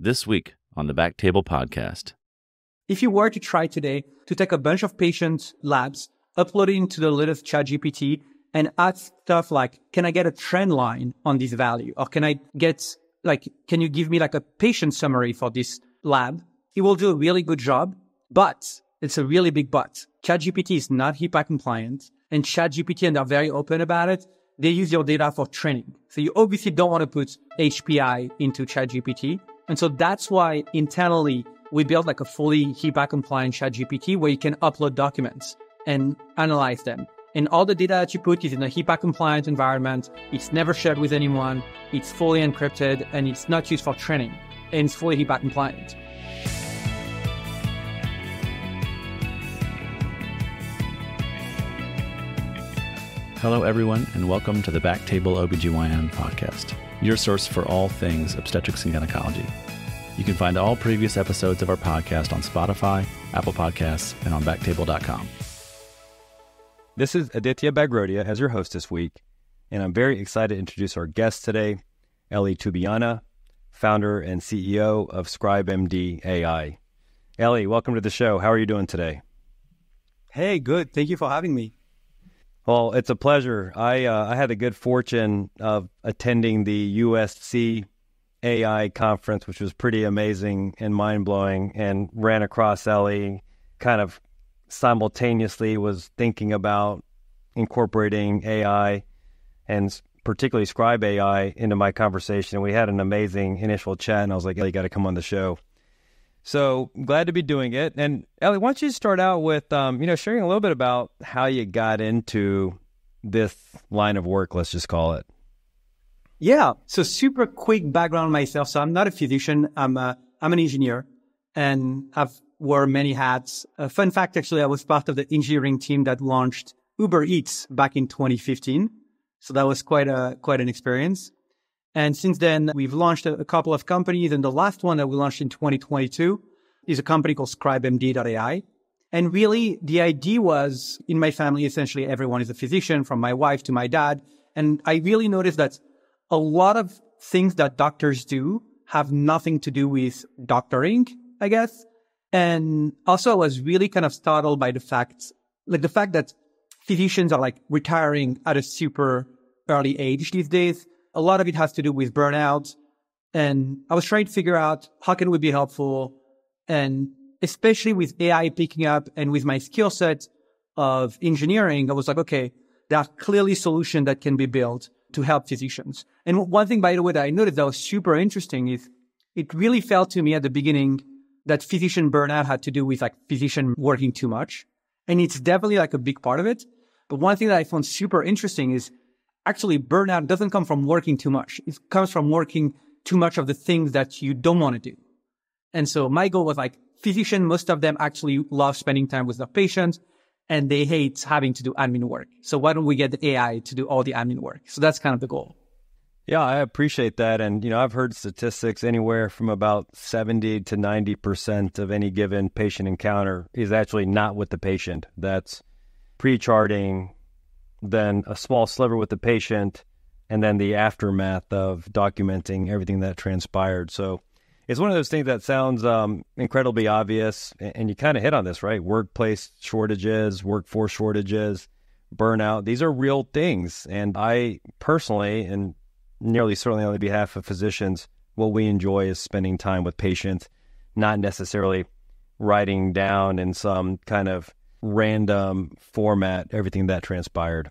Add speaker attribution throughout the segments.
Speaker 1: this week on the BackTable podcast.
Speaker 2: If you were to try today to take a bunch of patient labs, upload it into the latest ChatGPT, and ask stuff like, can I get a trend line on this value? Or can I get, can you give me a patient summary for this lab? It will do a really good job, but it's a really big but. ChatGPT is not HIPAA compliant, and ChatGPT, and they're very open about it, they use your data for training. So you obviously don't want to put HPI into ChatGPT. And so that's why internally we built a fully HIPAA compliant ChatGPT where you can upload documents and analyze them. And all the data that you put is in a HIPAA compliant environment. It's never shared with anyone. It's fully encrypted and it's not used for training. And it's fully HIPAA compliant.
Speaker 1: Hello, everyone, and welcome to the BackTable OBGYN podcast, your source for all things obstetrics and gynecology. You can find all previous episodes of our podcast on Spotify, Apple Podcasts, and on BackTable.com.
Speaker 3: This is Aditya Bagrodia as your host this week, and I'm very excited to introduce our guest today, Elie Toubiana, founder and CEO of ScribeMD AI. Elie, welcome to the show. How are you doing today?
Speaker 2: Hey, good. Thank you for having me.
Speaker 3: Well, it's a pleasure. I had the good fortune of attending the USC AI conference, which was pretty amazing and mind-blowing, and ran across Elie, kind of simultaneously was thinking about incorporating AI and particularly Scribe AI into my conversation. We had an amazing initial chat, and I was like, Elie, you got to come on the show. So glad to be doing it. And Elie, why don't you start out with, sharing a little bit about how you got into this line of work, let's just call it.
Speaker 2: Yeah. So super quick background myself. So I'm not a physician. I'm an engineer and I've wore many hats. Fun fact, actually, I was part of the engineering team that launched Uber Eats back in 2015. So that was quite an experience. And since then, we've launched a couple of companies. And the last one that we launched in 2022 is a company called ScribeMD.ai. And really, the idea was, in my family, essentially everyone is a physician, from my wife to my dad. And I really noticed that a lot of things that doctors do have nothing to do with doctoring, I guess. And also, I was really kind of startled by the fact that physicians are retiring at a super early age these days. A lot of it has to do with burnout. And I was trying to figure out how can we be helpful. And especially with AI picking up and with my skill set of engineering, I was like, okay, there are clearly solutions that can be built to help physicians. And one thing, by the way, that I noticed that was super interesting is it really felt to me at the beginning that physician burnout had to do with physician working too much. And it's definitely a big part of it. But one thing that I found super interesting is actually, burnout doesn't come from working too much. It comes from working too much of the things that you don't want to do. And so my goal was physicians, most of them actually love spending time with their patients and they hate having to do admin work. So why don't we get the AI to do all the admin work? So that's kind of the goal.
Speaker 3: Yeah, I appreciate that. And, I've heard statistics anywhere from about 70 to 90% of any given patient encounter is actually not with the patient. That's pre-charting, then a small sliver with the patient, and then the aftermath of documenting everything that transpired. So it's one of those things that sounds incredibly obvious, and you kind of hit on this, right? Workplace shortages, workforce shortages, burnout. These are real things. And I personally, and nearly certainly on the behalf of physicians, what we enjoy is spending time with patients, not necessarily writing down in some kind of random format everything that transpired.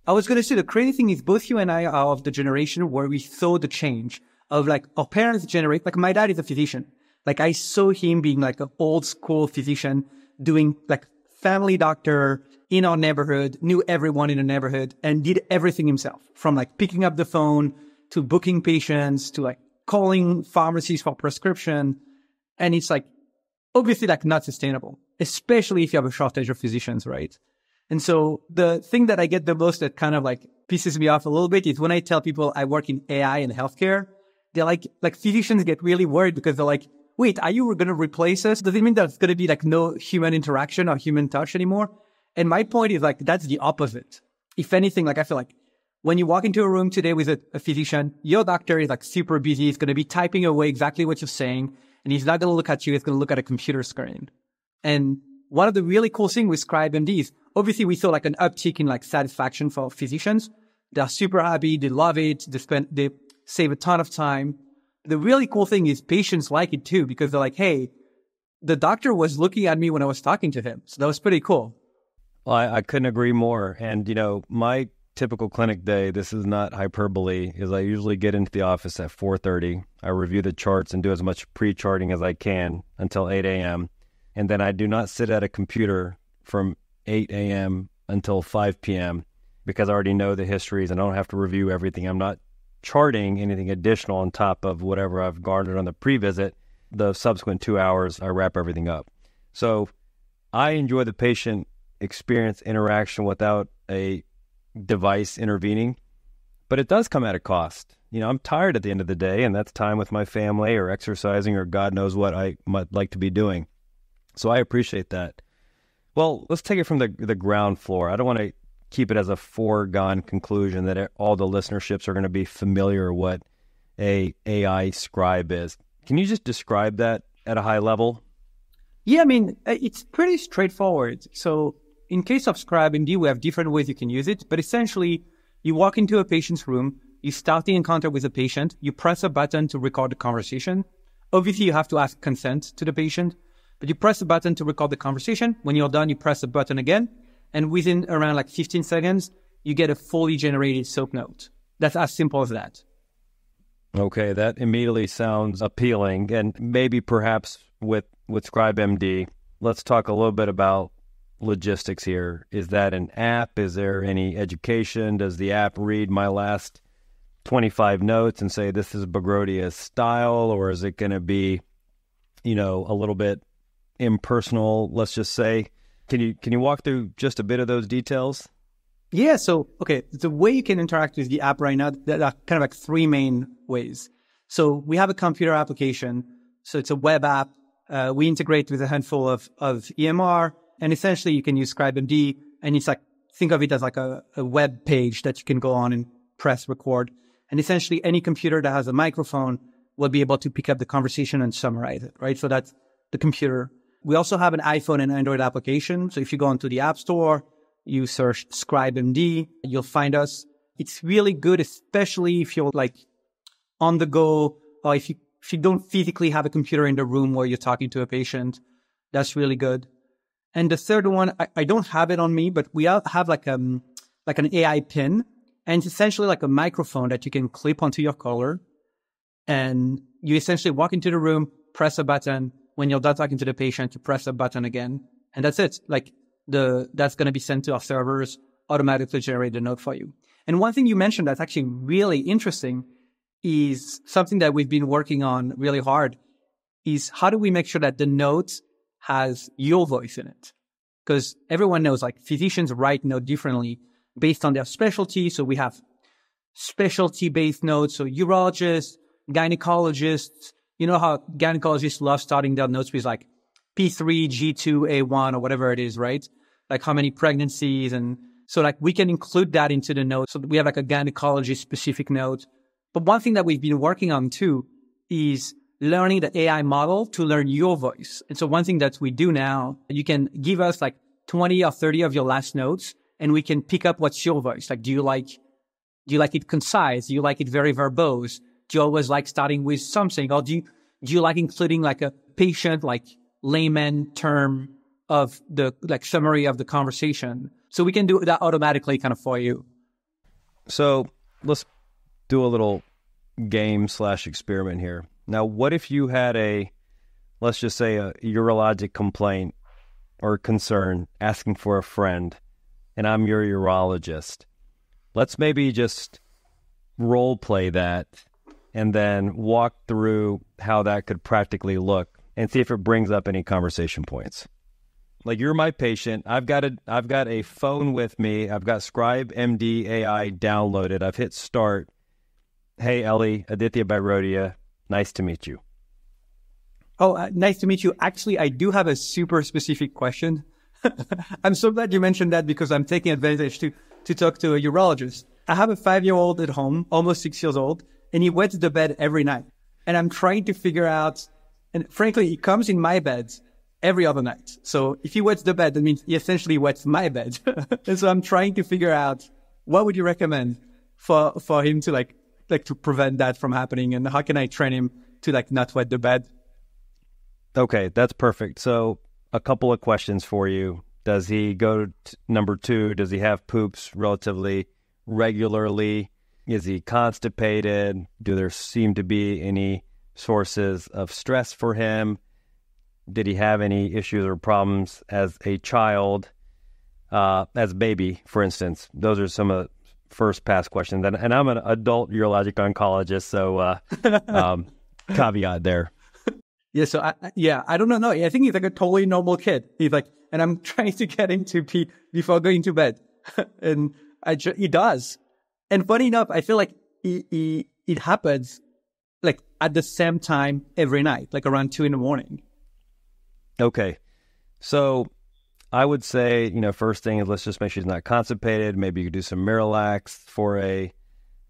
Speaker 2: I was going to say the crazy thing is both you and I are of the generation where we saw the change of our parents' generation. My dad is a physician. I saw him being an old school physician doing family doctor in our neighborhood, knew everyone in the neighborhood and did everything himself, from picking up the phone to booking patients to calling pharmacies for prescription. And it's obviously not sustainable, especially if you have a shortage of physicians, right? And so the thing that I get the most that kind of pisses me off a little bit is when I tell people I work in AI and healthcare, they're like physicians get really worried because they're like, wait, are you going to replace us? Does it mean there's going to be no human interaction or human touch anymore? And my point is that's the opposite. If anything, I feel When you walk into a room today with a physician, your doctor is like super busy. He's going to be typing away exactly what you're saying. And he's not going to look at you. He's going to look at a computer screen. And one of the really cool things with ScribeMD is obviously we saw like an uptick in like satisfaction for physicians. They're super happy. They love it. They save a ton of time. The really cool thing is patients like it too, because they're like, hey, the doctor was looking at me when I was talking to him. So that was pretty cool.
Speaker 3: Well, I couldn't agree more. And, my typical clinic day, this is not hyperbole, is I usually get into the office at 4:30. I review the charts and do as much pre-charting as I can until 8 a.m. And then I do not sit at a computer from 8 a.m. until 5 p.m. because I already know the histories and I don't have to review everything. I'm not charting anything additional on top of whatever I've garnered on the pre-visit. The subsequent 2 hours, I wrap everything up. So I enjoy the patient experience interaction without a device intervening, but it does come at a cost. I'm tired at the end of the day, and that's time with my family or exercising or God knows what I might like to be doing. So I appreciate that. Well, let's take it from the ground floor. I don't want to keep it as a foregone conclusion that all the listenerships are going to be familiar what a AI scribe is. Can you just describe that at a high level?
Speaker 2: Yeah, I mean, it's pretty straightforward. So in case of ScribeMD, we have different ways you can use it, but essentially you walk into a patient's room, you start the encounter with a patient, you press a button to record the conversation. Obviously, you have to ask consent to the patient, but you press a button to record the conversation. When you're done, you press the button again, and within around like 15 seconds, you get a fully generated SOAP note. That's as simple as that.
Speaker 3: Okay, that immediately sounds appealing. And maybe perhaps with ScribeMD, let's talk a little bit about logistics here. Is that an app? Is there any education? Does the app read my last 25 notes and say this is Bagrodia's style? Or is it going to be, a little bit impersonal, let's just say? Can you walk through just a bit of those details?
Speaker 2: Yeah, so, okay, the way you can interact with the app right now, there are kind of like three main ways. So we have a computer application. So it's a web app. We integrate with a handful of EMR, and essentially you can use ScribeMD, and it's like, think of it as like a web page that you can go on and press record. And essentially any computer that has a microphone will be able to pick up the conversation and summarize it, right? So that's the computer. We also have an iPhone and Android application. So if you go into the App Store, you search ScribeMD, you'll find us. It's really good, especially if you're like on the go, or if you don't physically have a computer in the room where you're talking to a patient. That's really good. And the third one, I don't have it on me, but we have like an AI pin, and it's essentially like a microphone that you can clip onto your collar, and you essentially walk into the room, press a button. When you're done talking to the patient, you press a button again, and that's it. Like that's going to be sent to our servers, automatically generate the note for you. And one thing you mentioned that's actually really interesting is something that we've been working on really hard is how do we make sure that the note has your voice in it? Because everyone knows like physicians write note differently based on their specialty. So we have specialty-based notes. So urologists, gynecologists, you know how gynecologists love starting their notes with like P3, G2, A1, or whatever it is, right? Like how many pregnancies. And so like we can include that into the note. So we have like a gynecology specific note. But one thing that we've been working on too is learning the AI model to learn your voice. And so one thing that we do now, you can give us like 20 or 30 of your last notes, and we can pick up what's your voice. Like, do you like it concise? Do you like it very verbose? Do you always like starting with something? Or do you like including like a patient, like layman term of the like summary of the conversation? So we can do that automatically kind of for you.
Speaker 3: So let's do a little game/experiment here. Now, what if you had let's just say a urologic complaint or concern asking for a friend, and I'm your urologist? Let's maybe just role play that and then walk through how that could practically look and see if it brings up any conversation points. Like, you're my patient. I've got a phone with me. I've got ScribeMD AI downloaded. I've hit start. Hey, Elie, Aditya Bagrodia. Nice to meet you.
Speaker 2: Oh, nice to meet you. Actually, I do have a super specific question. I'm so glad you mentioned that because I'm taking advantage to talk to a urologist. I have a 5-year-old at home, almost 6 years old, and he wets the bed every night. And I'm trying to figure out, and frankly, he comes in my bed every other night. So if he wets the bed, that means he essentially wets my bed. And so I'm trying to figure out, what would you recommend for him to like to prevent that from happening? And how can I train him to like not wet the bed?
Speaker 3: Okay, that's perfect. So a couple of questions for you. Does he go to number 2? Does he have poops relatively regularly? Is he constipated? Do there seem to be any sources of stress for him? Did he have any issues or problems as a child, as a baby, for instance? Those are some of the first pass questions. And I'm an adult urologic oncologist, so caveat there.
Speaker 2: Yeah, so I don't know. No, I think he's like a totally normal kid. He's like, and I'm trying to get him to pee before going to bed. And he does. And funny enough, I feel like it happens like at the same time every night, like around 2 a.m.
Speaker 3: Okay. So I would say, first thing is let's just make sure he's not constipated. Maybe you could do some Miralax for a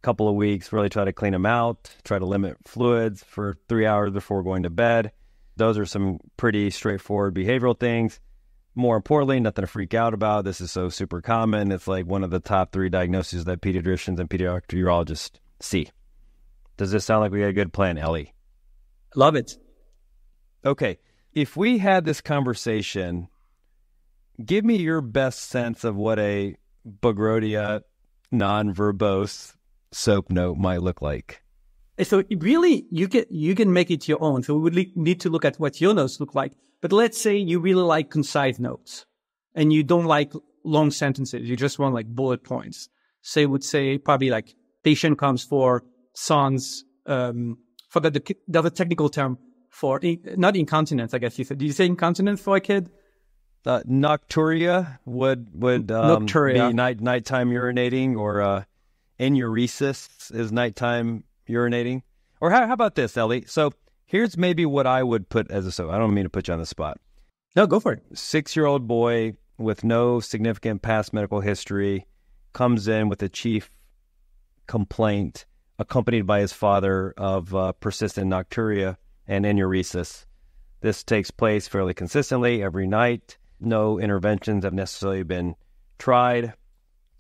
Speaker 3: couple of weeks, really try to clean him out, try to limit fluids for 3 hours before going to bed. Those are some pretty straightforward behavioral things. More importantly, nothing to freak out about. This is so super common. It's like one of the top 3 diagnoses that pediatricians and pediatric urologists see. Does this sound like we got a good plan, Elie?
Speaker 2: Love it.
Speaker 3: Okay. If we had this conversation, give me your best sense of what a Bagrodia non-verbose soap note might look like.
Speaker 2: So really, you can make it your own. So we would need to look at what your notes look like. But let's say you really like concise notes and you don't like long sentences. You just want like bullet points. So you would say probably like patient comes for sans, forgot the other technical term for, not incontinence, I guess you said. Did you say incontinence for a kid?
Speaker 3: Nocturia would
Speaker 2: Nocturia.
Speaker 3: Be nighttime urinating, or enuresis is nighttime urinating. Or how about this, Elie? So here's maybe what I would put as a soap. I don't mean to put you on the spot.
Speaker 2: No, go for it.
Speaker 3: 6-year-old boy with no significant past medical history comes in with a chief complaint accompanied by his father of persistent nocturia and enuresis. This takes place fairly consistently every night. No interventions have necessarily been tried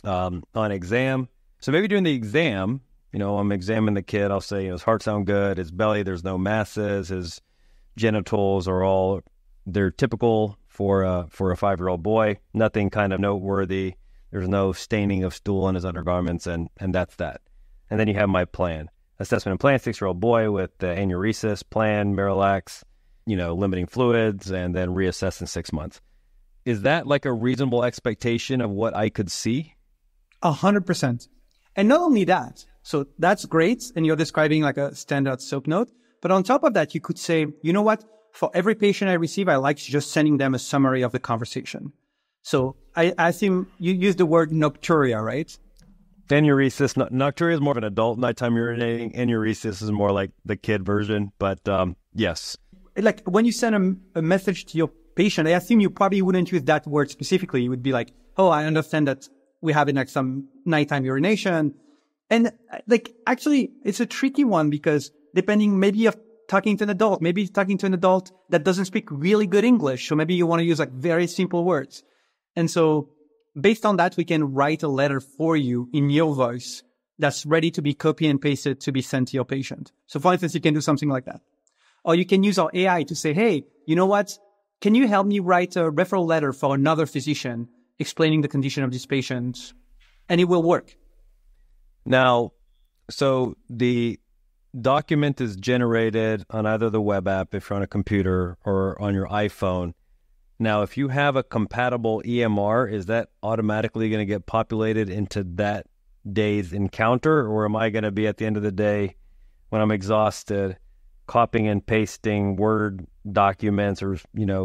Speaker 3: on exam. So maybe during the exam, I'm examining the kid. I'll say, his heart sound good, his belly, there's no masses, his genitals are they're typical for a 5-year-old boy. Nothing kind of noteworthy. There's no staining of stool on his undergarments, and that's that. And then you have my plan. Assessment and plan, 6-year-old boy with enuresis, plan, Miralax, limiting fluids, and then reassess in 6 months. Is that like a reasonable expectation of what I could see?
Speaker 2: 100%. And not only that, so that's great, and you're describing like a standard soap note, but on top of that, you could say, you know what? For every patient I receive, I like just sending them a summary of the conversation. So I assume you use the word nocturia, right?
Speaker 3: Enuresis. Nocturia is more of an adult nighttime urinating. Enuresis is more like the kid version, but yes.
Speaker 2: Like when you send a message to your patient, I assume you probably wouldn't use that word specifically. You would be like, oh, I understand that we have like some nighttime urination. And like, actually, it's a tricky one because depending, maybe you're talking to an adult, maybe you're talking to an adult that doesn't speak really good English. So maybe you want to use like very simple words. And so based on that, we can write a letter for you in your voice that's ready to be copied and pasted to be sent to your patient. So for instance, you can do something like that. Or you can use our AI to say, hey, you know what? Can you help me write a referral letter for another physician explaining the condition of this patient? And it will work.
Speaker 3: Now, so the document is generated on either the web app if you're on a computer or on your iPhone. Now, if you have a compatible EMR, is that automatically going to get populated into that day's encounter? Or am I going to be at the end of the day, when I'm exhausted, copying and pasting Word documents or,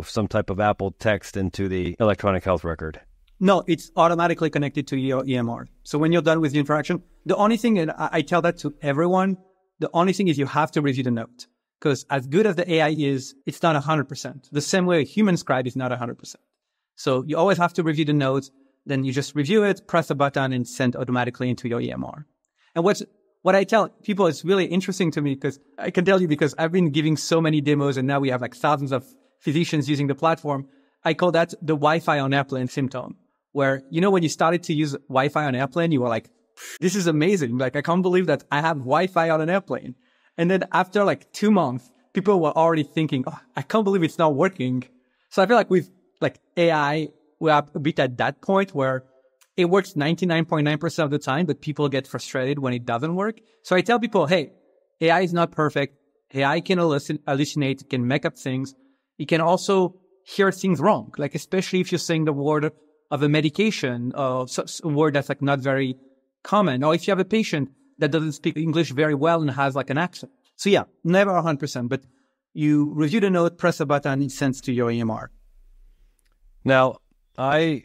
Speaker 3: some type of Apple text into the electronic health record?
Speaker 2: No, it's automatically connected to your EMR. So when you're done with the interaction, the only thing, and I tell that to everyone, the only thing is you have to review the note. Because as good as the AI is, it's not 100%. The same way a human scribe is not 100%. So you always have to review the notes. Then you just review it, press a button, and send automatically into your EMR. And what I tell people is really interesting to me, because I can tell you, because I've been giving so many demos and now we have like thousands of physicians using the platform. I call that the Wi-Fi on airplane symptom, where, when you started to use Wi-Fi on airplane, you were like, this is amazing. Like, I can't believe that I have Wi-Fi on an airplane. And then after like 2 months, people were already thinking, oh, I can't believe it's not working. So I feel like with like AI, we are a bit at that point where it works 99.9% of the time, but people get frustrated when it doesn't work. So I tell people, hey, AI is not perfect. AI can hallucinate, it can make up things. It can also hear things wrong, like especially if you're saying the word of a medication, or a word that's like not very common, or if you have a patient that doesn't speak English very well and has like an accent. So yeah, never 100%, but you review the note, press a button, it sends to your EMR.
Speaker 3: Now, I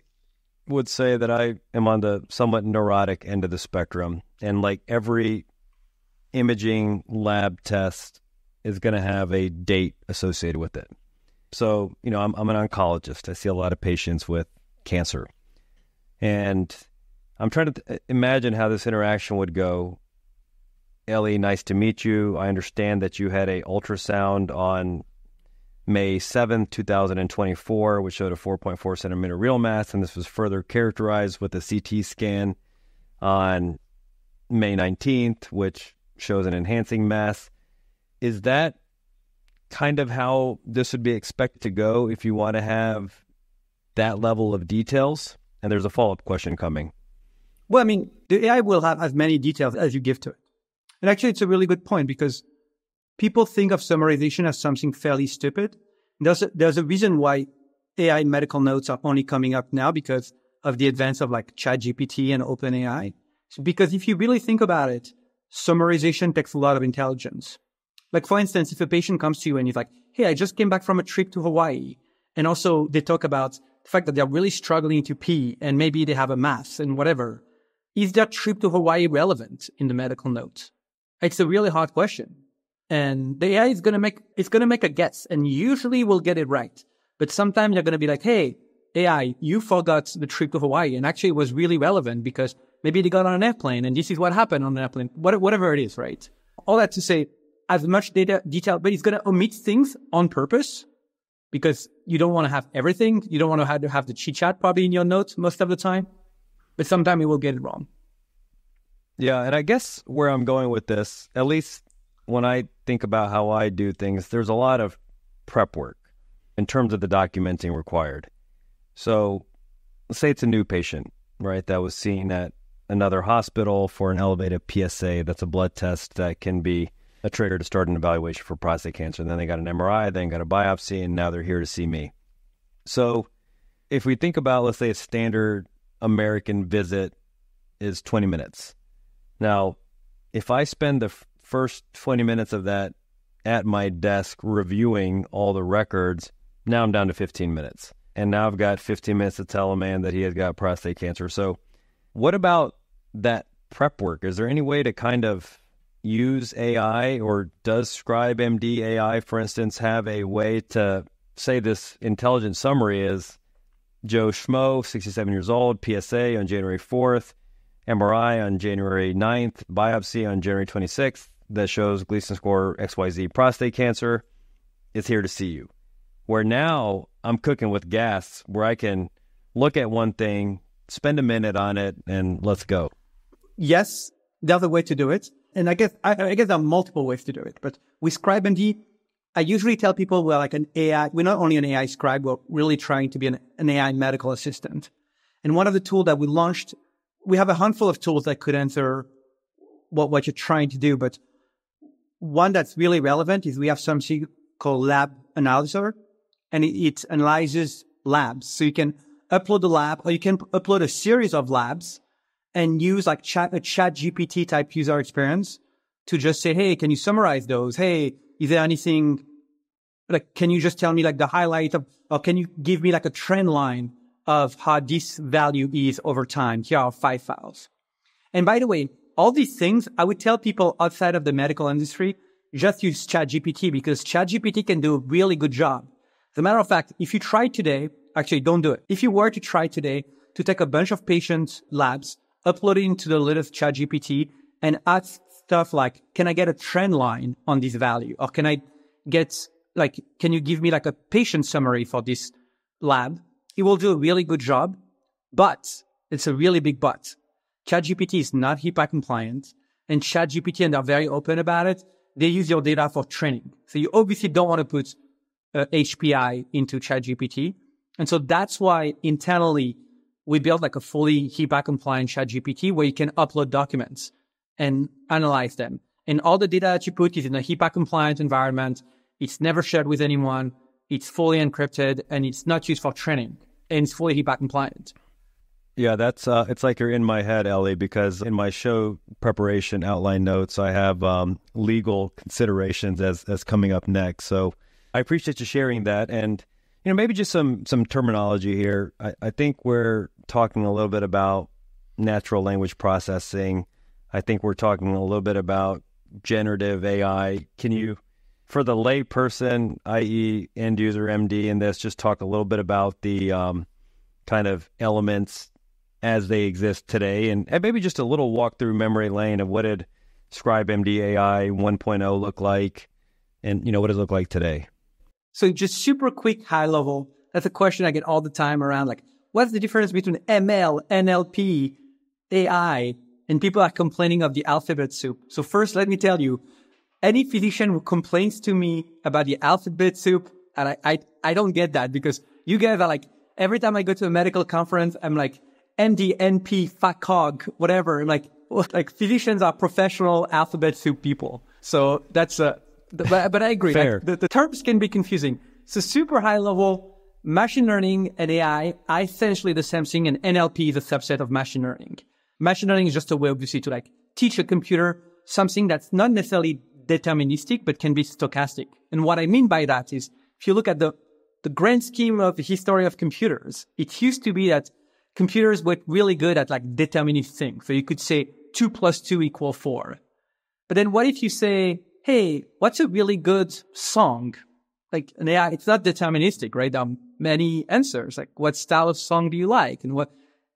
Speaker 3: would say that I am on the somewhat neurotic end of the spectrum, and like every imaging lab test is going to have a date associated with it. So, I'm an oncologist. I see a lot of patients with cancer, and I'm trying to imagine how this interaction would go. Elie, nice to meet you. I understand that you had a ultrasound on May 7th, 2024, which showed a 4.4 centimeter real mass, and this was further characterized with a CT scan on May 19th, which shows an enhancing mass. Is that kind of how this would be expected to go if you want to have that level of details? And there's a follow-up question coming.
Speaker 2: Well, I mean, the AI will have as many details as you give to it. And actually, it's a really good point, because people think of summarization as something fairly stupid. There's a reason why AI medical notes are only coming up now, because of the advance of like ChatGPT and OpenAI. Because if you really think about it, summarization takes a lot of intelligence. Like, for instance, if a patient comes to you and he's like, hey, I just came back from a trip to Hawaii. And also they talk about the fact that they're really struggling to pee and maybe they have a mass and whatever. Is that trip to Hawaii relevant in the medical notes? It's a really hard question. And the AI is going to make a guess, and usually will get it right. But sometimes you're going to be like, hey, AI, you forgot the trip to Hawaii. And actually it was really relevant because maybe they got on an airplane and this is what happened on an airplane, whatever it is, right? All that to say, as much detail, but it's going to omit things on purpose because you don't want to have everything. You don't want to have the chit chat probably in your notes most of the time, but sometimes it will get it wrong.
Speaker 3: Yeah. And I guess where I'm going with this, at least when I think about how I do things, there's a lot of prep work in terms of the documenting required. So let's say it's a new patient, right, that was seen at another hospital for an elevated PSA. That's a blood test that can be a trigger to start an evaluation for prostate cancer. And then they got an MRI, then got a biopsy, and now they're here to see me. So if we think about, let's say a standard American visit is 20 minutes. Now, if I spend the first 20 minutes of that at my desk reviewing all the records, now I'm down to 15 minutes. And now I've got 15 minutes to tell a man that he has got prostate cancer. So what about that prep work? Is there any way to kind of use AI, or does ScribeMD AI, for instance, have a way to say this intelligent summary is Joe Schmo, 67 years old, PSA on January 4th, MRI on January 9th, biopsy on January 26th that shows Gleason score XYZ prostate cancer, is here to see you. Where now I'm cooking with gas, where I can look at one thing, spend a minute on it, and let's go.
Speaker 2: Yes, there's a way to do it. And I guess there are multiple ways to do it. But with ScribeMD, I usually tell people we're like an AI, we're not only an AI scribe, we're really trying to be an AI medical assistant. And one of the tools that we launched, we have a handful of tools that could answer what you're trying to do. But one that's really relevant is we have something called Lab Analyzer, and it analyzes labs. So you can upload the lab, or you can upload a series of labs and use like a chat GPT type user experience to just say, hey, can you summarize those? Hey, is there anything, like, can you just tell me like the highlight of, or can you give me like a trend line of how this value is over time? Here are 5 files. And by the way, all these things, I would tell people outside of the medical industry, just use ChatGPT, because ChatGPT can do a really good job. As a matter of fact, if you try today, actually don't do it. If you were to try today to take a bunch of patient labs, upload it into the latest ChatGPT, and ask stuff like, can I get a trend line on this value? Or can I get, like, can you give me like a patient summary for this lab? It will do a really good job, but it's a really big but. ChatGPT is not HIPAA compliant, and ChatGPT, and they're very open about it, they use your data for training. So you obviously don't want to put HPI into ChatGPT. And so that's why internally we built like a fully HIPAA compliant ChatGPT where you can upload documents and analyze them. And all the data that you put is in a HIPAA compliant environment. It's never shared with anyone. It's fully encrypted, and it's not used for training, and it's fully HIPAA compliant.
Speaker 3: Yeah, that's it's like you're in my head, Elie, because in my show preparation outline notes, I have legal considerations as coming up next. So I appreciate you sharing that. And, you know, maybe just some terminology here. I think we're talking a little bit about natural language processing. I think we're talking a little bit about generative AI. Can you, for the lay person, i.e. end user MD in this, just talk a little bit about the kind of elements as they exist today, and maybe just a little walk through memory lane of what did ScribeMD AI 1.0 look like, and, you know, what does it look like today?
Speaker 2: So just super quick, high level. That's a question I get all the time around, like, what's the difference between ML, NLP, AI? And people are complaining of the alphabet soup. So first, let me tell you, any physician who complains to me about the alphabet soup, and I don't get that, because you guys are like, every time I go to a medical conference, I'm like, MD, NP, FACOG, whatever. Like physicians are professional alphabet soup people. So that's but I agree.
Speaker 3: Fair.
Speaker 2: Like, the terms can be confusing. So super high level, machine learning and AI are essentially the same thing, and NLP is a subset of machine learning. Machine learning is just a way, obviously, to like teach a computer something that's not necessarily deterministic, but can be stochastic. And what I mean by that is, if you look at the grand scheme of the history of computers, it used to be that computers were really good at like determinist things. So you could say 2 + 2 = 4. But then what if you say, hey, what's a really good song? Like an AI, it's not deterministic, right? There are many answers. Like, what style of song do you like?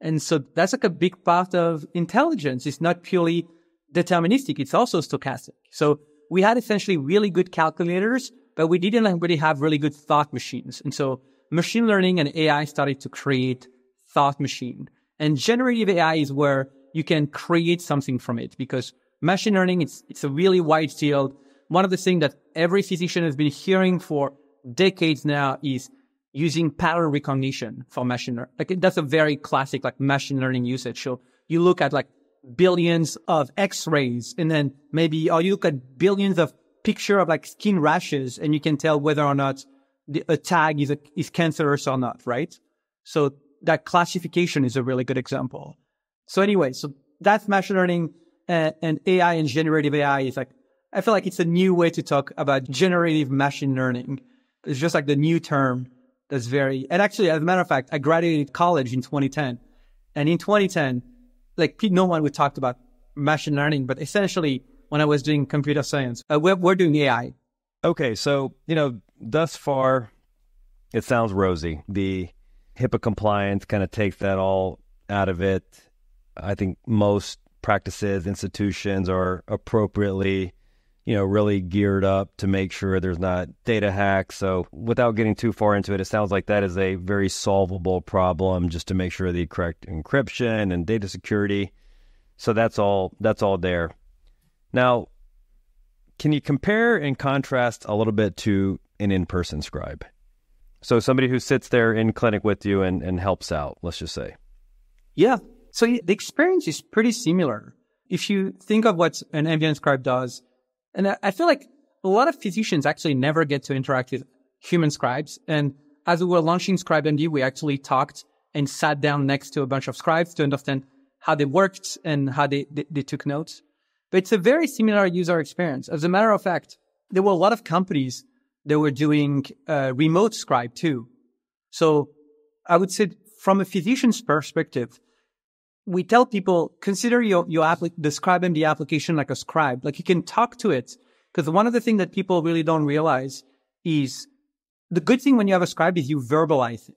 Speaker 2: And so that's like a big part of intelligence. It's not purely deterministic. It's also stochastic. So we had essentially really good calculators, but we didn't really have really good thought machines. And so machine learning and AI started to create thought machine. And generative AI is where you can create something from it, because machine learning, it's a really wide field. One of the things that every physician has been hearing for decades now is using pattern recognition for machine learning. Like, that's a very classic like machine learning usage. So you look at like billions of X-rays, and then or you look at billions of picture of like skin rashes, and you can tell whether or not a tag is cancerous or not, right? So that classification is a really good example. So anyway, so that's machine learning, and AI and generative AI is like, I feel like it's a new way to talk about generative machine learning. It's just like the new term that's and actually, as a matter of fact, I graduated college in 2010. And in 2010, like, no one would talk about machine learning, but essentially when I was doing computer science, we're doing AI.
Speaker 3: Okay. So, you know, thus far, it sounds rosy. The HIPAA compliance kind of takes that all out of it. I think most practices, institutions are appropriately, you know, really geared up to make sure there's not data hacks. So without getting too far into it, it sounds like that is a very solvable problem, just to make sure the correct encryption and data security. So that's all there. Now, can you compare and contrast a little bit to an in-person scribe? So somebody who sits there in clinic with you and helps out, let's just say.
Speaker 2: Yeah. So the experience is pretty similar. If you think of what an ambient scribe does, and I feel like a lot of physicians actually never get to interact with human scribes. And as we were launching ScribeMD, we actually talked and sat down next to a bunch of scribes to understand how they worked and how they took notes. But it's a very similar user experience. As a matter of fact, there were a lot of companies that were doing remote scribe too. So I would say from a physician's perspective, we tell people, consider the ScribeMD application like a scribe. Like, you can talk to it, because one of the things that people really don't realize is the good thing when you have a scribe is you verbalize it.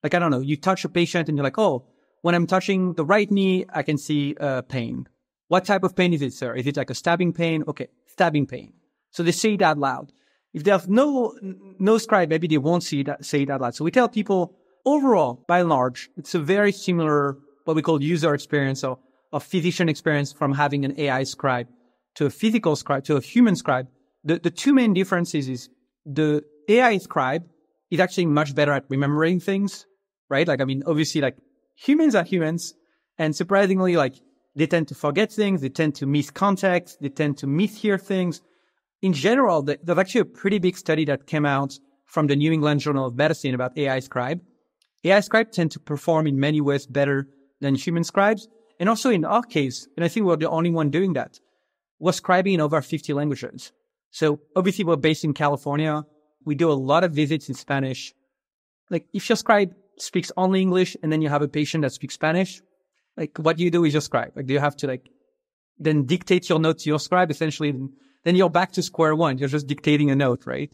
Speaker 2: Like, I don't know, you touch a patient and you're like, oh, when I'm touching the right knee, I can see pain. What type of pain is it, sir? Is it like a stabbing pain? Okay, stabbing pain. So they say it out loud. If they have no scribe, maybe they won't say it out loud. So we tell people, overall, by and large, it's a very similar, what we call user experience or physician experience from having an AI scribe to a physical scribe, to a human scribe. The two main differences is the AI scribe is actually much better at remembering things, right? Like, I mean, obviously, like, humans are humans, and surprisingly, like, they tend to forget things, they tend to miss context, they tend to mishear things. In general, there's actually a pretty big study that came out from the New England Journal of Medicine about AI scribe. AI scribe tend to perform in many ways better than human scribes. And also in our case, and I think we're the only one doing that, we're scribing in over 50 languages. So obviously we're based in California. We do a lot of visits in Spanish. Like, if your scribe speaks only English and then you have a patient that speaks Spanish, like, what do you do with your scribe? Like, do you have to, like, then dictate your note to your scribe? Essentially, then you're back to square one. You're just dictating a note, right?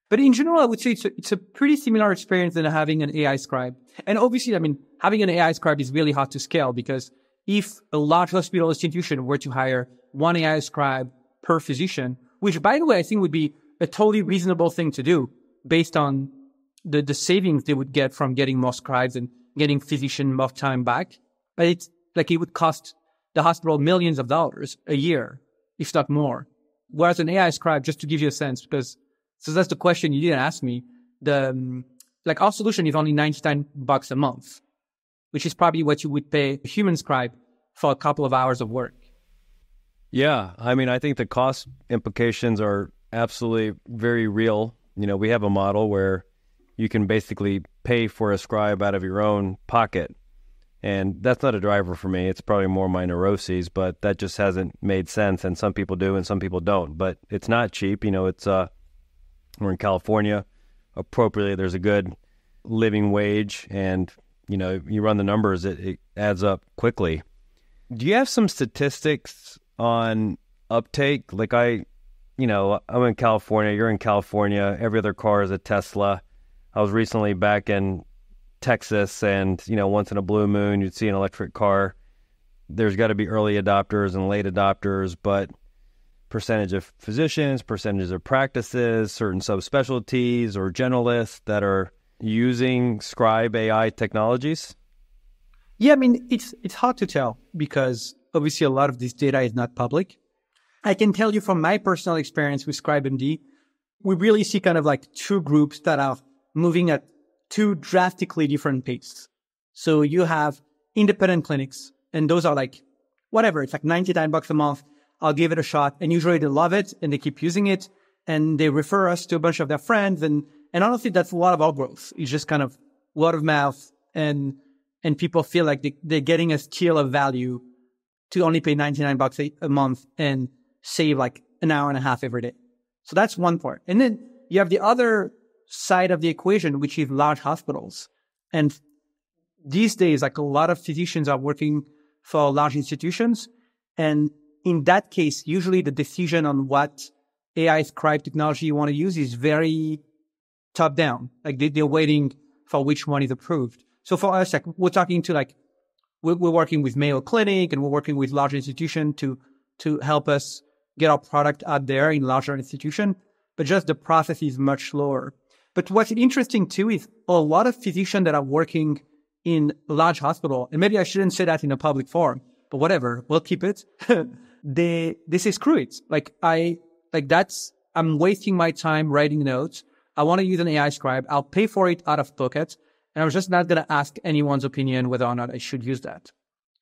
Speaker 2: But in general, I would say it's a pretty similar experience than having an AI scribe. And obviously, I mean, having an AI scribe is really hard to scale, because if a large hospital institution were to hire one AI scribe per physician, which, by the way, I think would be a totally reasonable thing to do based on the savings they would get from getting more scribes and getting physician more time back. But it's like, it would cost the hospital millions of dollars a year, if not more. Whereas an AI scribe, just to give you a sense, because, so that's the question you didn't ask me, like, our solution is only $99 a month, which is probably what you would pay a human scribe for a couple of hours of work.
Speaker 3: Yeah, I mean, I think the cost implications are absolutely very real. You know, we have a model where you can basically pay for a scribe out of your own pocket. And that's not a driver for me. It's probably more my neuroses, but that just hasn't made sense. And some people do and some people don't. But it's not cheap. You know, it's we're in California. Appropriately, there's a good living wage. And, you know, you run the numbers, it adds up quickly. Do you have some statistics on uptake? Like, I'm in California, you're in California, every other car is a Tesla. I was recently back in Texas, and, you know, once in a blue moon, you'd see an electric car. There's got to be early adopters and late adopters, but percentage of physicians, percentages of practices, certain subspecialties or generalists that are using Scribe AI technologies?
Speaker 2: Yeah, I mean, it's hard to tell, because obviously a lot of this data is not public. I can tell you from my personal experience with ScribeMD, we really see kind of like two groups that are moving at two drastically different paces. So you have independent clinics, and those are like, whatever, it's like $99 a month. I'll give it a shot. And usually they love it and they keep using it, and they refer us to a bunch of their friends. And honestly, that's a lot of our growth. It's just kind of word of mouth, and people feel like they're getting a scale of value to only pay $99 a month and save like an hour and a half every day. So that's one part. And then you have the other side of the equation, which is large hospitals. And these days, like, a lot of physicians are working for large institutions. And in that case, usually the decision on what AI scribe technology you want to use is very top down. Like, they're waiting for which one is approved. So for us, like, we're talking to, like, we're working with Mayo Clinic, and we're working with large institutions to help us get our product out there in larger institution. But just the process is much slower. But what's interesting too is a lot of physicians that are working in large hospital, and maybe I shouldn't say that in a public forum, but whatever, we'll keep it. they say, screw it. I'm wasting my time writing notes. I want to use an AI scribe. I'll pay for it out of pocket. And I'm just not going to ask anyone's opinion whether or not I should use that.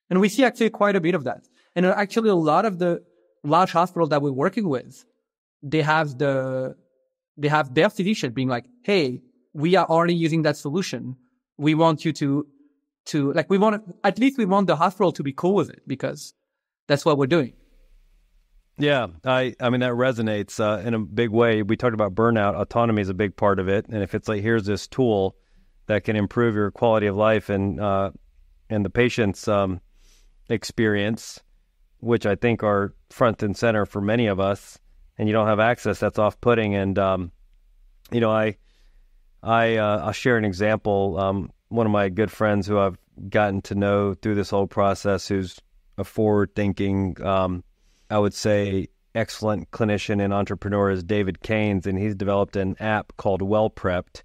Speaker 2: And we see actually quite a bit of that. And actually a lot of the large hospitals that we're working with, they have their physician being like, hey, we are already using that solution. We want you to we want the hospital to be cool with it, because that's what we're doing.
Speaker 3: Yeah, I mean, that resonates in a big way. We talked about burnout. Autonomy is a big part of it. And if it's like, here's this tool that can improve your quality of life and the patient's experience, which I think are front and center for many of us, and you don't have access, that's off-putting. And, I'll share an example. One of my good friends who I've gotten to know through this whole process who's a forward-thinking, I would say, excellent clinician and entrepreneur is David Keynes, and he's developed an app called Well Prepped,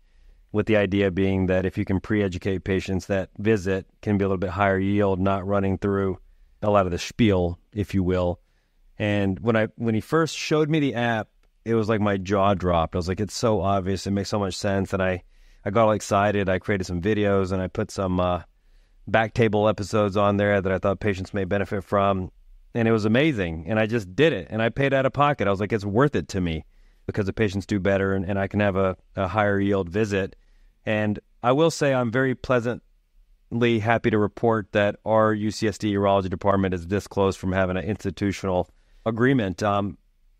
Speaker 3: with the idea being that if you can pre-educate patients, that visit can be a little bit higher yield, not running through a lot of the spiel, if you will. And when he first showed me the app, it was like my jaw dropped. I was like, it's so obvious. It makes so much sense. And I got all excited. I created some videos and I put some BackTable episodes on there that I thought patients may benefit from. And it was amazing. And I just did it. And I paid out of pocket. I was like, it's worth it to me because the patients do better and I can have a higher yield visit. And I will say I'm very pleasantly happy to report that our UCSD urology department is this close from having an institutional agreement.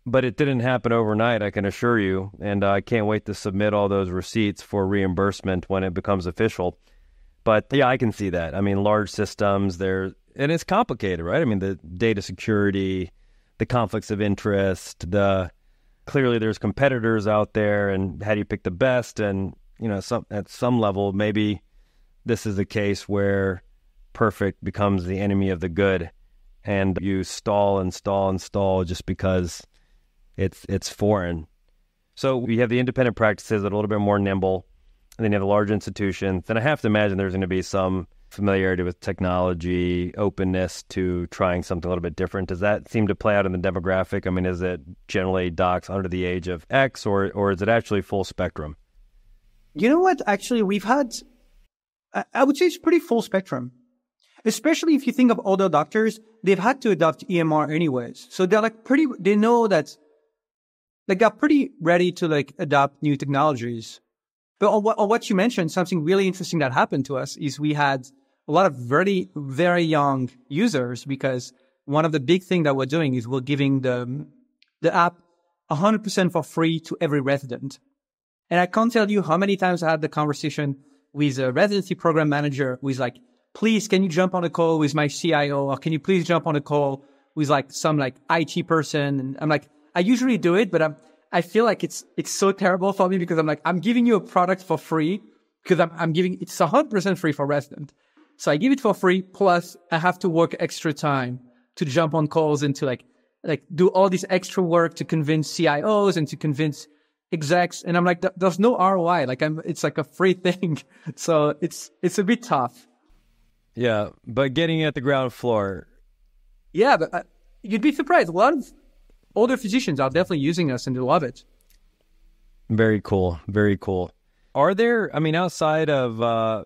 Speaker 3: But it didn't happen overnight, I can assure you. And I can't wait to submit all those receipts for reimbursement when it becomes official. But yeah, I can see that. I mean, large systems, and it's complicated, right? I mean, the data security, the conflicts of interest, clearly there's competitors out there, and how do you pick the best? And, you know, at some level, maybe this is a case where perfect becomes the enemy of the good, and you stall and stall and stall just because it's foreign. So we have the independent practices that are a little bit more nimble, and then you have the large institutions. Then I have to imagine there's going to be some familiarity with technology, openness to trying something a little bit different. Does that seem to play out in the demographic? I mean, is it generally docs under the age of X, or is it actually full spectrum?
Speaker 2: You know what? Actually, we've had, I would say it's pretty full spectrum. Especially if you think of older doctors, they've had to adopt EMR anyways. So they're like they know that, like, they're pretty ready to like adopt new technologies. But on what you mentioned, something really interesting that happened to us is we had a lot of very, very young users, because one of the big things that we're doing is we're giving the app 100% for free to every resident. And I can't tell you how many times I had the conversation with a residency program manager who is like, please, can you jump on a call with my CIO? Or can you please jump on a call with like some like IT person? And I'm like, I usually do it, but I feel like it's so terrible for me, because I'm like, I'm giving you a product for free because I'm giving, it's 100% free for resident. So I give it for free. Plus I have to work extra time to jump on calls and to like do all this extra work to convince CIOs and to convince execs. And I'm like, there's no ROI. Like it's like a free thing. So it's a bit tough.
Speaker 3: Yeah. But getting at the ground floor.
Speaker 2: Yeah. But you'd be surprised. A lot of older physicians are definitely using us and they love it.
Speaker 3: Very cool. Very cool. Are there, I mean, outside of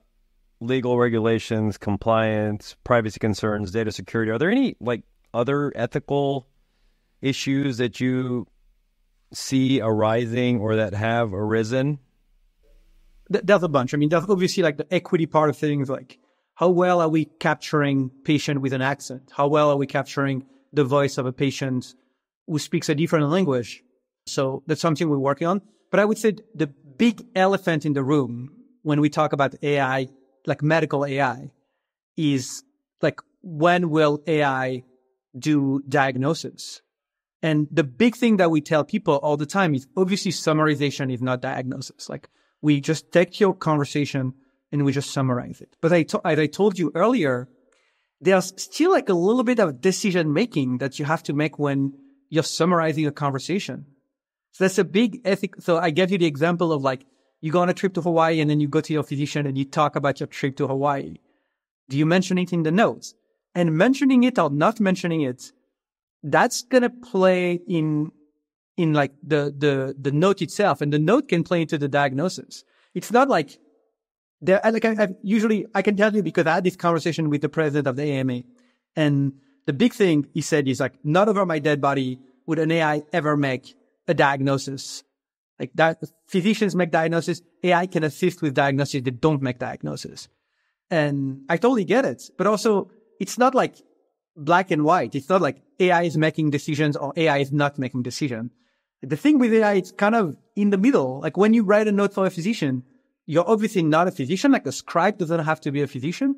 Speaker 3: legal regulations, compliance, privacy concerns, data security, are there any like other ethical issues that you see arising or that have arisen?
Speaker 2: There's a bunch. I mean, there's obviously like the equity part of things, like how well are we capturing patient with an accent? How well are we capturing the voice of a patient who speaks a different language? So that's something we're working on. But I would say the big elephant in the room when we talk about AI, like medical AI, is like, when will AI do diagnosis? And the big thing that we tell people all the time is obviously summarization is not diagnosis. Like, we just take your conversation and we just summarize it. But as I told you earlier, there's still like a little bit of decision making that you have to make when you're summarizing a conversation. So that's a big ethic. So I gave you the example of like, you go on a trip to Hawaii and then you go to your physician and you talk about your trip to Hawaii. Do you mention it in the notes? And mentioning it or not mentioning it, that's going to play in like the note itself, and the note can play into the diagnosis. It's not like there, like I can tell you because I had this conversation with the president of the AMA, and the big thing he said is like, not over my dead body would an AI ever make a diagnosis. Like that, physicians make diagnosis. AI can assist with diagnosis. They don't make diagnosis. And I totally get it. But also, it's not like black and white. It's not like AI is making decisions or AI is not making decisions. The thing with AI, it's kind of in the middle. Like when you write a note for a physician, you're obviously not a physician. Like a scribe doesn't have to be a physician.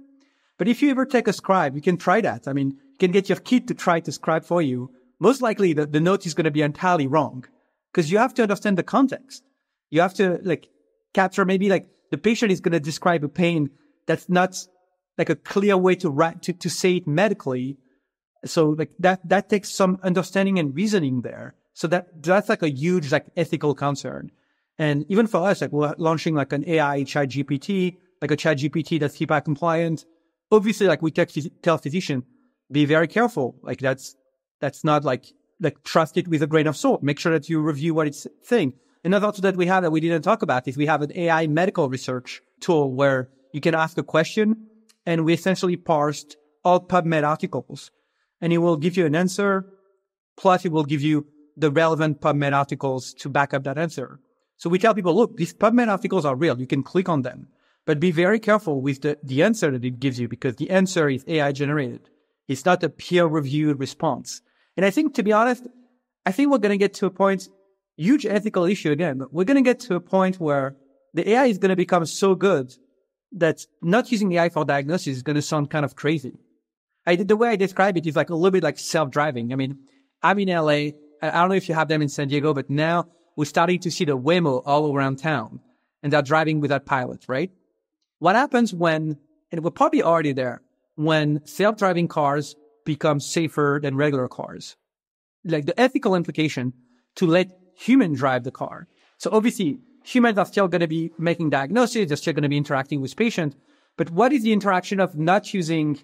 Speaker 2: But if you ever take a scribe, you can try that. I mean, you can get your kid to try to scribe for you. Most likely the note is going to be entirely wrong, because you have to understand the context. You have to like capture, maybe like the patient is going to describe a pain that's not like a clear way to write, to say it medically. So like that takes some understanding and reasoning there. So that's like a huge like ethical concern. And even for us, like we're launching like an AI chat GPT, like a chat GPT that's HIPAA compliant. Obviously, like we tell physicians, be very careful. Like that's not like trust it with a grain of salt. Make sure that you review what it's saying. Another tool that we have that we didn't talk about is we have an AI medical research tool where you can ask a question and we essentially parsed all PubMed articles and it will give you an answer. Plus it will give you the relevant PubMed articles to back up that answer. So we tell people, look, these PubMed articles are real. You can click on them, but be very careful with the answer that it gives you because the answer is AI generated. It's not a peer-reviewed response. And I think, to be honest, I think we're going to get to a point, huge ethical issue again, but we're going to get to a point where the AI is going to become so good that not using AI for diagnosis is going to sound kind of crazy. The way I describe it is like a little bit like self-driving. I mean, I'm in LA. I don't know if you have them in San Diego, but now we're starting to see the Waymo all around town and they're driving without pilot, right? What happens when, and we're probably already there, when self-driving cars become safer than regular cars? Like the ethical implication to let humans drive the car. So obviously humans are still going to be making diagnoses. They're still going to be interacting with patients. But what is the interaction of not using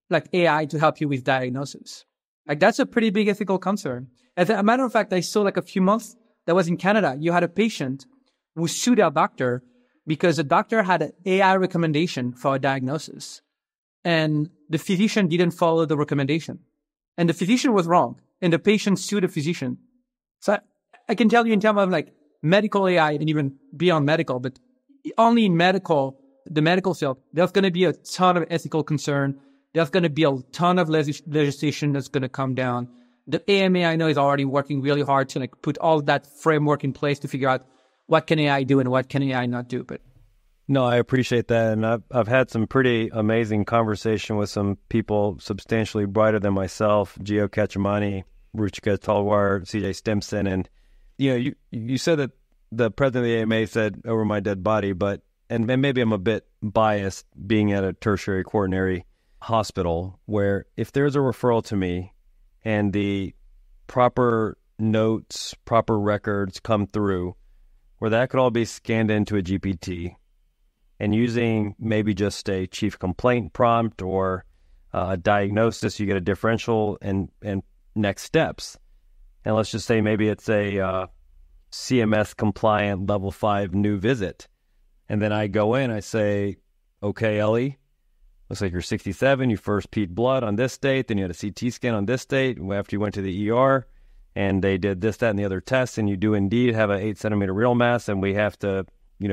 Speaker 2: like AI to help you with diagnosis? Like that's a pretty big ethical concern. As a matter of fact, I saw like a few months that was in Canada. You had a patient who sued their doctor because the doctor had an AI recommendation for a diagnosis and the physician didn't follow the recommendation and the physician was wrong and the patient sued the physician. So I can tell you in terms of like medical AI and even beyond medical, but only in the medical field, there's going to be a ton of ethical concern. There's going to be a ton of legislation that's going to come down. The AMA, I know, is already working really hard to like put all that framework in place to figure out what can AI do and what can AI not do. But
Speaker 3: no, I appreciate that. And I've had some pretty amazing conversation with some people substantially brighter than myself, Gio Cacciamani, Ruchika Talwar, CJ Stimson. And, you know, you said that the president of the AMA said over my dead body, but, and maybe I'm a bit biased being at a tertiary quaternary hospital where if there's a referral to me and the proper notes, proper records come through, where that could all be scanned into a GPT and using maybe just a chief complaint prompt or a diagnosis, you get a differential and next steps. And let's just say maybe it's a CMS compliant level 5 new visit. And then I go in, I say, okay, Elie, looks like you're 67, you first peed blood on this date, then you had a CT scan on this date, after you went to the ER, and they did this, that, and the other tests, and you do indeed have an 8-centimeter renal mass, and we have to,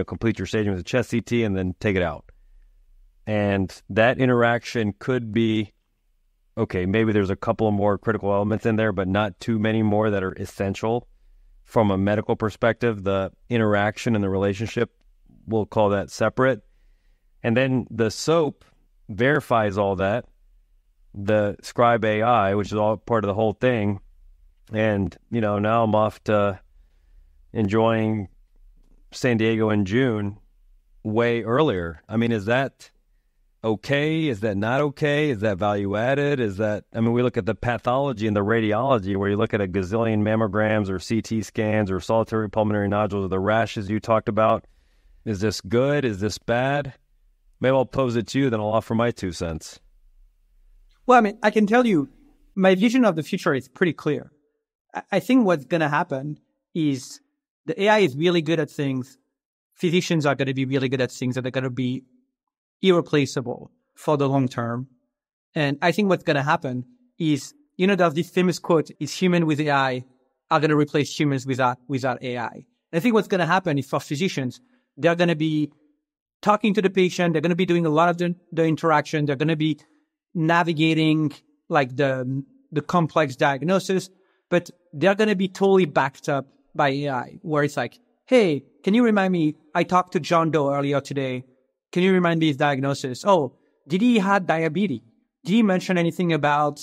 Speaker 3: complete your staging with a chest CT and then take it out. And that interaction could be, okay, maybe there's a couple of more critical elements in there, but not too many more that are essential from a medical perspective. The interaction and the relationship, we'll call that separate. And then the SOAP verifies all that, the Scribe AI, which is all part of the whole thing. And, now I'm off to enjoying San Diego in June way earlier. I mean, is that okay? Is that not okay? Is that value added? We look at the pathology and the radiology where you look at a gazillion mammograms or CT scans or solitary pulmonary nodules or the rashes you talked about. Is this good? Is this bad? Maybe I'll pose it to you, then I'll offer my 2 cents.
Speaker 2: Well, I can tell you, my vision of the future is pretty clear. I think what's going to happen is the AI is really good at things. Physicians are going to be really good at things that are going to be irreplaceable for the long term. And I think what's going to happen is, there's this famous quote, is human with AI are going to replace humans without AI. And I think what's going to happen is for physicians, they're going to be talking to the patient. They're going to be doing a lot of the interaction. They're going to be navigating like the complex diagnosis, but they're going to be totally backed up by AI, where it's like, hey, can you remind me? I talked to John Doe earlier today. Can you remind me his diagnosis? Oh, did he have diabetes? Did he mention anything about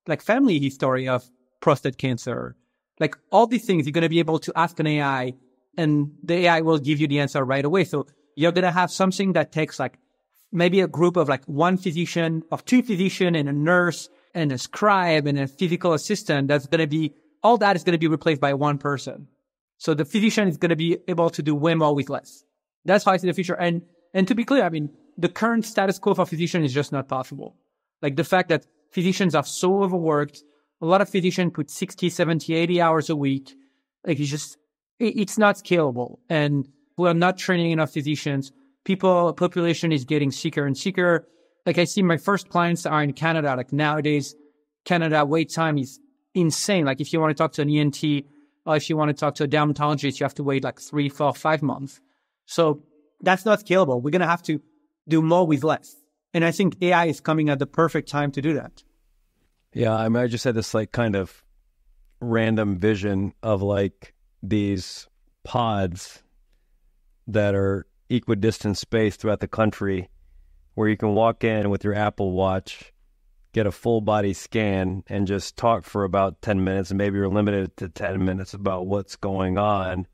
Speaker 2: like family history of prostate cancer? Like all these things, you're going to be able to ask an AI and the AI will give you the answer right away. So you're going to have something that takes like maybe a group of like one physician or two physicians and a nurse and a scribe and a physical assistant, all that is going to be replaced by one person. So the physician is going to be able to do way more with less. That's how I see the future. And to be clear, I mean, the current status quo for physicians is just not possible. Like the fact that physicians are so overworked, a lot of physicians put 60, 70, 80 hours a week. Like it's not scalable. And we're not training enough physicians. Population is getting sicker and sicker. Like I see my first clients are in Canada. Like nowadays, Canada wait time is insane. Like if you want to talk to an ENT or if you want to talk to a dermatologist, you have to wait like 3, 4, 5 months. So that's not scalable. We're going to have to do more with less. And I think AI is coming at the perfect time to do that.
Speaker 3: Yeah, I mean, I just had this like kind of random vision of like these pods that are equidistant spaced throughout the country where you can walk in with your Apple Watch, get a full body scan and just talk for about 10 minutes, and maybe you're limited to 10 minutes about what's going on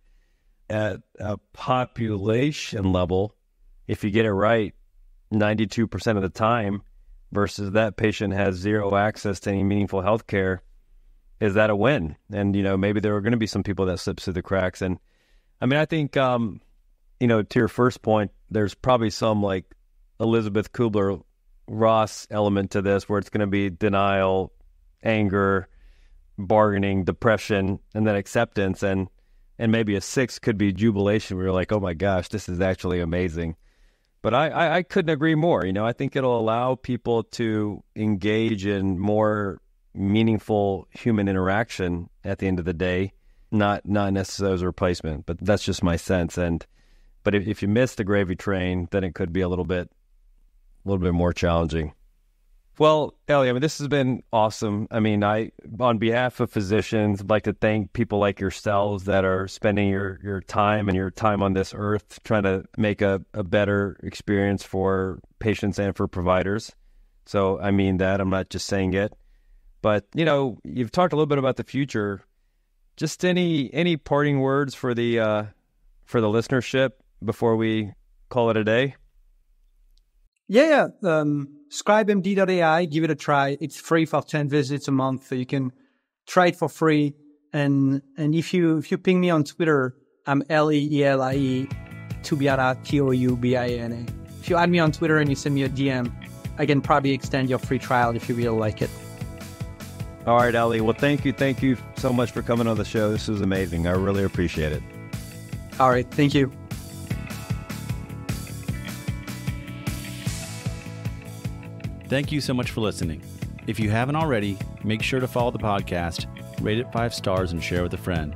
Speaker 3: at a population level. If you get it right 92% of the time versus that patient has zero access to any meaningful health care, is that a win? And, maybe there are going to be some people that slip through the cracks. And I mean, I think, to your first point, there's probably some like Elizabeth Kubler-Ross element to this where it's going to be denial, anger, bargaining, depression, and then acceptance. And maybe a 6 could be jubilation where you're like, oh my gosh, this is actually amazing. But I couldn't agree more. I think it'll allow people to engage in more meaningful human interaction at the end of the day, not necessarily as a replacement, but that's just my sense. But if you miss the gravy train, then it could be a little bit more challenging. Well, Elie, I mean, this has been awesome. I mean, on behalf of physicians, I'd like to thank people like yourselves that are spending your time and your time on this earth trying to make a better experience for patients and for providers. So I mean that. I'm not just saying it. But, you've talked a little bit about the future. Just any parting words for the listenership before we call it a day?
Speaker 2: Yeah. ScribeMD.ai, give it a try. It's free for 10 visits a month, so you can try it for free. And if you ping me on Twitter, I'm Elie, Elie Toubiana, Toubiana. If you add me on Twitter and you send me a DM, I can probably extend your free trial if you really like it.
Speaker 3: All right, Elie. Well, thank you so much for coming on the show. This was amazing. I really appreciate it.
Speaker 2: All right. Thank you.
Speaker 1: Thank you so much for listening. If you haven't already, make sure to follow the podcast, rate it 5 stars, and share with a friend.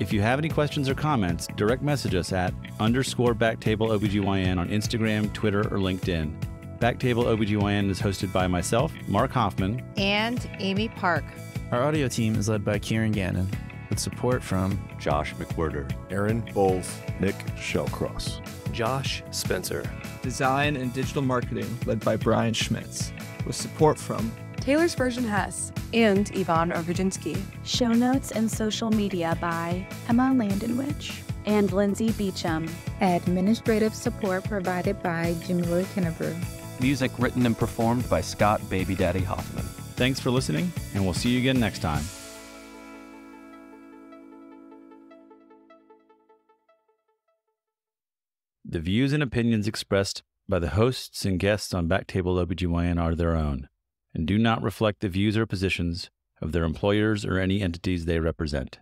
Speaker 1: If you have any questions or comments, direct message us at _BackTable OBGYN on Instagram, Twitter, or LinkedIn. BackTable OBGYN is hosted by myself, Mark Hoffman,
Speaker 4: and Amy Park.
Speaker 5: Our audio team is led by Kieran Gannon, with support from
Speaker 6: Josh McWhirter, Aaron Bowles, Nick Shellcross,
Speaker 5: Josh Spencer. Design and digital marketing led by Brian Schmitz, with support from
Speaker 7: Taylor's Version Hess and Yvonne Overjinsky.
Speaker 8: Show notes and social media by Emma Landenwich and Lindsay Beecham.
Speaker 9: Administrative support provided by Jamila Kennebrew.
Speaker 10: Music written and performed by Scott Baby Daddy Hoffman.
Speaker 1: Thanks for listening, and we'll see you again next time. The views and opinions expressed by the hosts and guests on BackTable OBGYN are their own, and do not reflect the views or positions of their employers or any entities they represent.